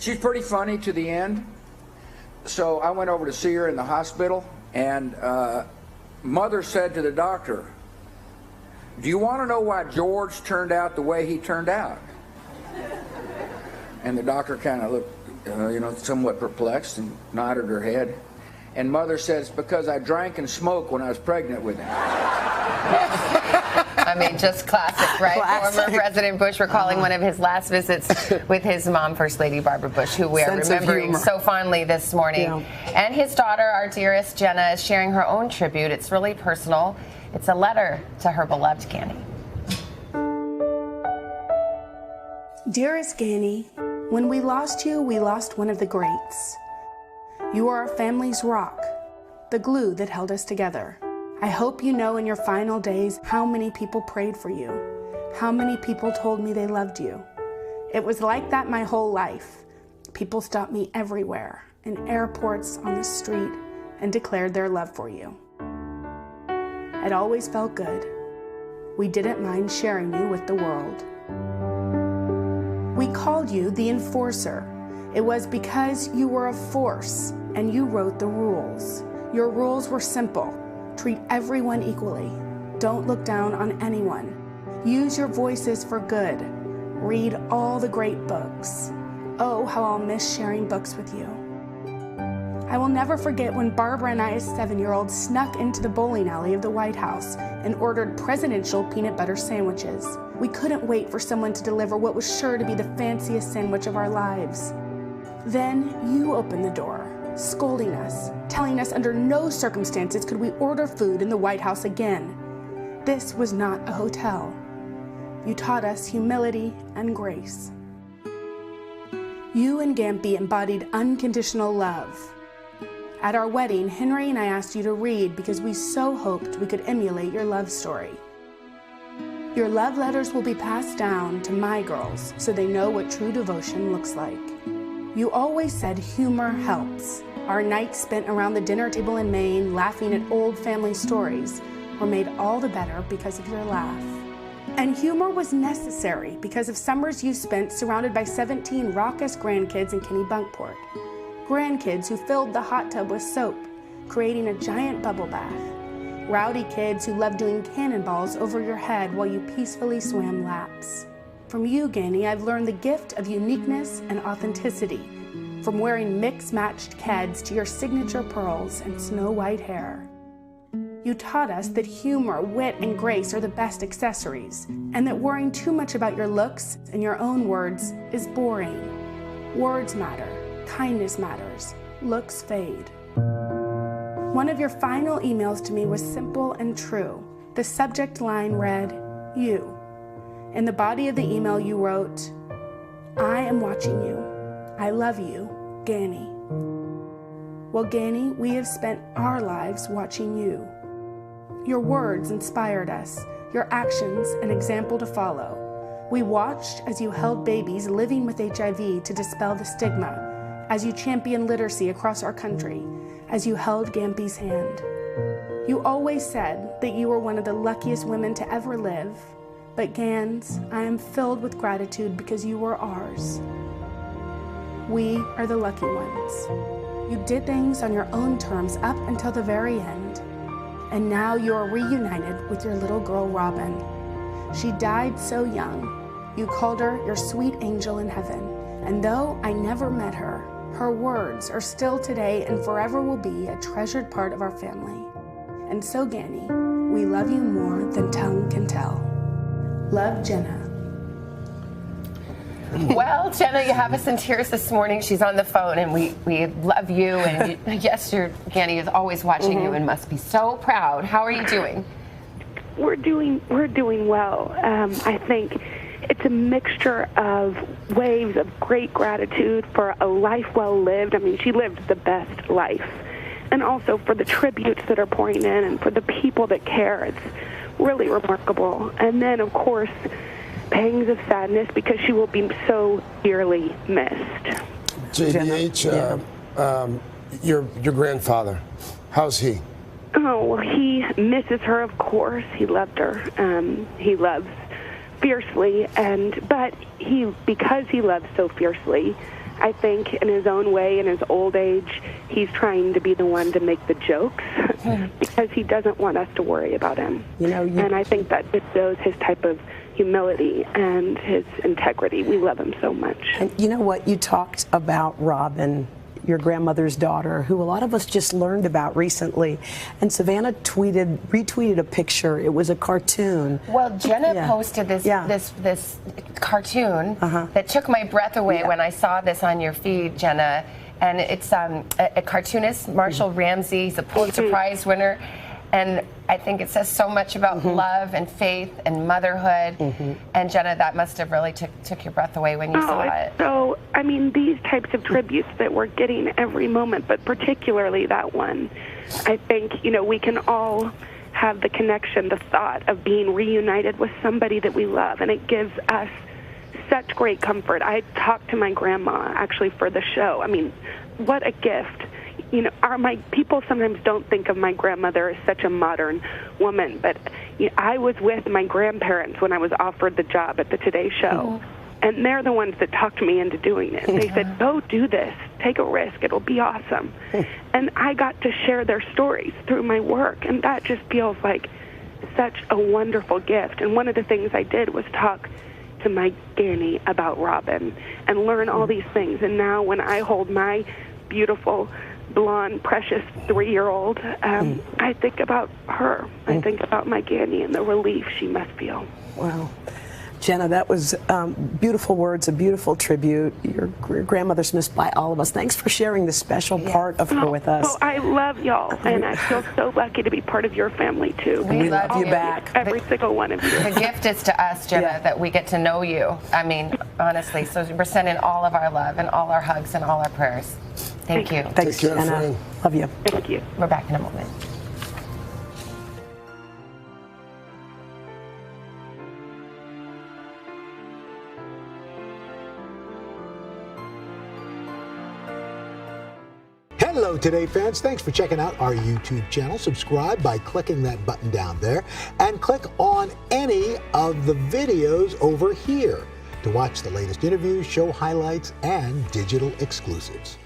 She's pretty funny to the end. So I went over to see her in the hospital, and Mother said to the doctor, "Do you want to know why George turned out the way he turned out?" And the doctor kind of looked, somewhat perplexed and nodded her head. And Mother says, "Because I drank and smoked when I was pregnant with him." I mean, just classic, right? Classic. Former President Bush recalling one of his last visits with his mom, First Lady Barbara Bush, who we are remembering so fondly this morning. Yeah. And his daughter, our dearest Jenna, is sharing her own tribute. It's really personal. It's a letter to her beloved Ganny. Dearest Ganny, when we lost you, we lost one of the greats. You are our family's rock, the glue that held us together. I hope you know in your final days how many people prayed for you, how many people told me they loved you. It was like that my whole life. People stopped me everywhere, in airports, on the street, and declared their love for you. It always felt good. We didn't mind sharing you with the world. We called you the Enforcer. It was because you were a force and you wrote the rules. Your rules were simple. Treat everyone equally. Don't look down on anyone. Use your voices for good. Read all the great books. Oh, how I'll miss sharing books with you. I will never forget when Barbara and I, as 7-year-olds, snuck into the bowling alley of the White House and ordered presidential peanut butter sandwiches. We couldn't wait for someone to deliver what was sure to be the fanciest sandwich of our lives. Then you opened the door, scolding us, telling us under no circumstances could we order food in the White House again. This was not a hotel. You taught us humility and grace. You and Gampy embodied unconditional love. At our wedding, Henry and I asked you to read because we so hoped we could emulate your love story. Your love letters will be passed down to my girls so they know what true devotion looks like. You always said humor helps. Our nights spent around the dinner table in Maine laughing at old family stories were made all the better because of your laugh. And humor was necessary because of summers you spent surrounded by 17 raucous grandkids in Kennebunkport. Grandkids who filled the hot tub with soap, creating a giant bubble bath. Rowdy kids who loved doing cannonballs over your head while you peacefully swam laps. From you, Ganny, I've learned the gift of uniqueness and authenticity, from wearing mix-matched Keds to your signature pearls and snow-white hair. You taught us that humor, wit, and grace are the best accessories, and that worrying too much about your looks and your own words is boring. Words matter, kindness matters, looks fade. One of your final emails to me was simple and true. The subject line read, "You." In the body of the email you wrote, "I am watching you. I love you, Ganny." Well, Ganny, we have spent our lives watching you. Your words inspired us, your actions an example to follow. We watched as you held babies living with HIV to dispel the stigma, as you championed literacy across our country, as you held Gampy's hand. You always said that you were one of the luckiest women to ever live, but Gans, I am filled with gratitude because you were ours. We are the lucky ones. You did things on your own terms up until the very end. And now you are reunited with your little girl, Robin. She died so young. You called her your sweet angel in heaven. And though I never met her, her words are still today and forever will be a treasured part of our family. And so, Ganny, we love you more than tongue can tell. Love, Jenna. Well, Jenna, you have us in tears this morning. She's on the phone, and we love you. And yes, your Ganny is always watching you and must be so proud. How are you doing? We're doing well. I think it's a mixture of waves of great gratitude for a life well lived. I mean, she lived the best life. And also for the tributes that are pouring in and for the people that care. It's really remarkable. And then, of course, pangs of sadness because she will be so dearly missed. JDH, your grandfather, how's he? Oh, well, he misses her, of course. He loved her. He loves fiercely, but because he loves so fiercely, I think in his own way, in his old age, he's trying to be the one to make the jokes because he doesn't want us to worry about him. And I think that just shows his type of humility and his integrity. We love him so much. And you know what? You talked about Robin, your grandmother's daughter, who a lot of us just learned about recently. And Savannah retweeted a picture. It was a cartoon. Well, Jenna posted this cartoon that took my breath away when I saw this on your feed, Jenna. And it's a cartoonist, Marshall Ramsey. He's a Pulitzer Prize winner. And I think it says so much about love and faith and motherhood. And Jenna, that must have really took your breath away when you saw it. So, I mean, these types of tributes that we're getting every moment, but particularly that one, I think, we can all have the connection, the thought of being reunited with somebody that we love. And it gives us such great comfort. I talked to my grandma, actually, for the show. I mean, what a gift. My people sometimes don't think of my grandmother as such a modern woman, but I was with my grandparents when I was offered the job at the Today Show, and they're the ones that talked me into doing it. They said, go do this, take a risk, it'll be awesome. And I got to share their stories through my work, and that just feels like such a wonderful gift. And one of the things I did was talk to my Danny about Robin and learn all these things. And now when I hold my beautiful, blonde, precious 3-year-old, I think about her. I think about my Ganny and the relief she must feel. Wow. Jenna, that was beautiful words, a beautiful tribute. Your grandmother's missed by all of us. Thanks for sharing this special part of her with us. Oh, I love y'all, and I feel so lucky to be part of your family, too. We love you back. Every single one of you. The gift is to us, Jenna, that we get to know you. I mean, honestly, so we're sending all of our love and all our hugs and all our prayers. Thank you. Thanks, Take care, Jenna. friend. Love you. Thank you. We're back in a moment. Hello, Today fans. Thanks for checking out our YouTube channel. Subscribe by clicking that button down there and click on any of the videos over here to watch the latest interviews, show highlights, and digital exclusives.